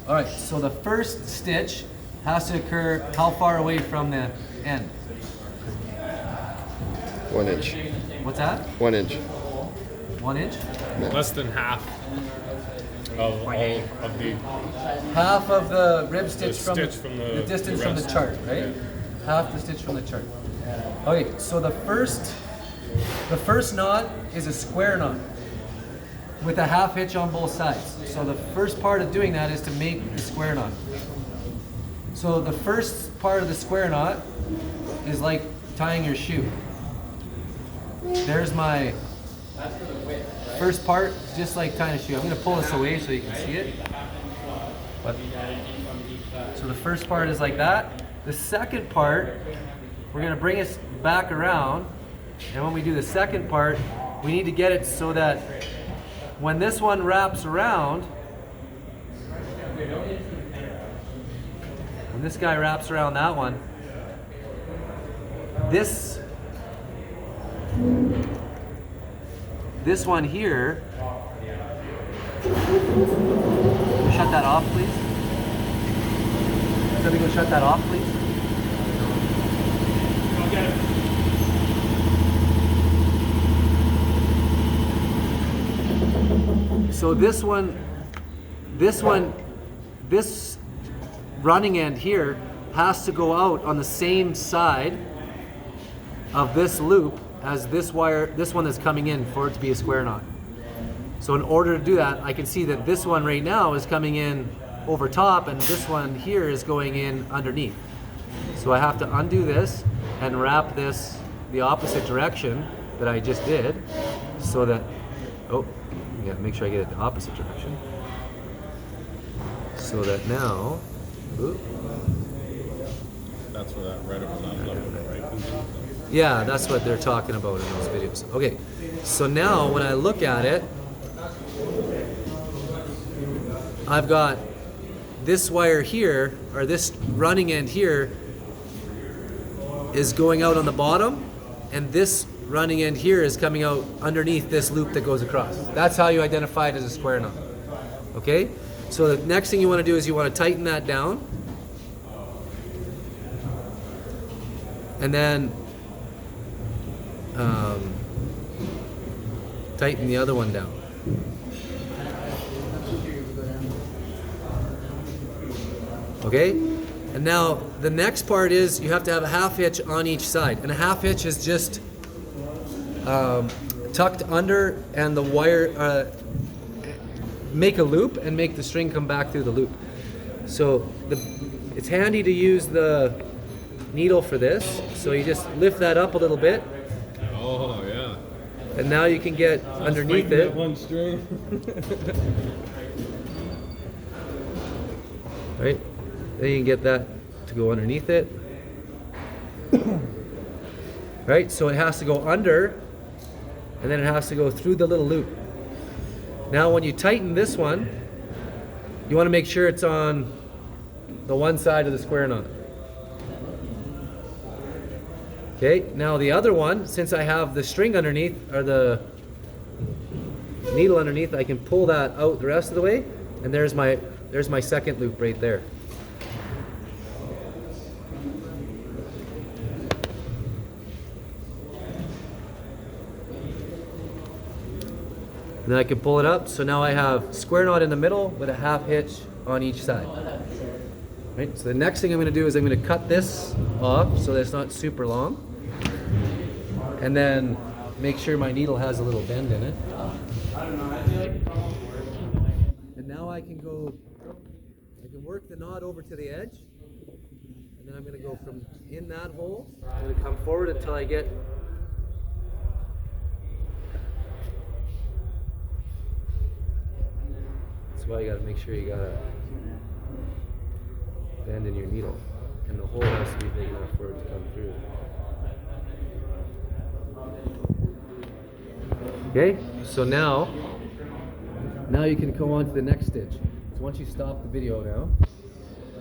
All right, so the first stitch has to occur how far away from the end? 1 inch. What's that? 1 inch. 1 inch? Less than half of all of the Half of the rib stitch, stitch from from the distance from the rest. chart, right? Yeah. Half the stitch from the chart. Okay, so the first knot is a square knot with a half hitch on both sides. So the first part of doing that is to make the square knot. So the first part of the square knot is like tying your shoe. There's my first part, just like tying a shoe. I'm going to pull this away so you can see it. So the first part is like that. The second part, we're going to bring it back around. And when we do the second part, we need to get it so that when this one wraps around, when this guy wraps around that one, this one here, shut that off, please. Somebody go shut that off, please. So this running end here has to go out on the same side of this loop as this wire, this one that's coming in for it to be a square knot. So in order to do that, I can see that this one right now is coming in over top and this one here is going in underneath. So I have to undo this and wrap this the opposite direction that I just did so that, yeah, make sure I get it the opposite direction. So that now, That's where that right up on that left and right comes in. yeah, that's what they're talking about in those videos. Okay, so now when I look at it, I've got this wire here, or this running end here, is going out on the bottom, and this running end here is coming out underneath this loop that goes across. That's how you identify it as a square knot. Okay? So the next thing you want to do is you want to tighten that down. And then tighten the other one down. Okay? And now the next part is you have to have a half hitch on each side. And a half hitch is just tucked under and the wire, make a loop and make the string come back through the loop. So it's handy to use the needle for this. So you just lift that up a little bit. Oh yeah. And now you can get underneath it. One string. Right? Then you can get that to go underneath it. Right? So it has to go under and then it has to go through the little loop. Now when you tighten this one, you want to make sure it's on the one side of the square knot. Okay, now the other one, since I have the string underneath, or the needle underneath, I can pull that out the rest of the way, and there's my second loop right there. And then I can pull it up, so now I have square knot in the middle with a half hitch on each side. Right, so the next thing I'm going to do is I'm going to cut this off so that it's not super long. And then make sure my needle has a little bend in it. And now I can work the knot over to the edge. And then I'm going to go from in that hole, I'm going to come forward until I get that's why you got to make sure you got a bend in your needle, and the hole has to be big enough for it to come through. Okay, so now you can go on to the next stitch. So once you stop the video now,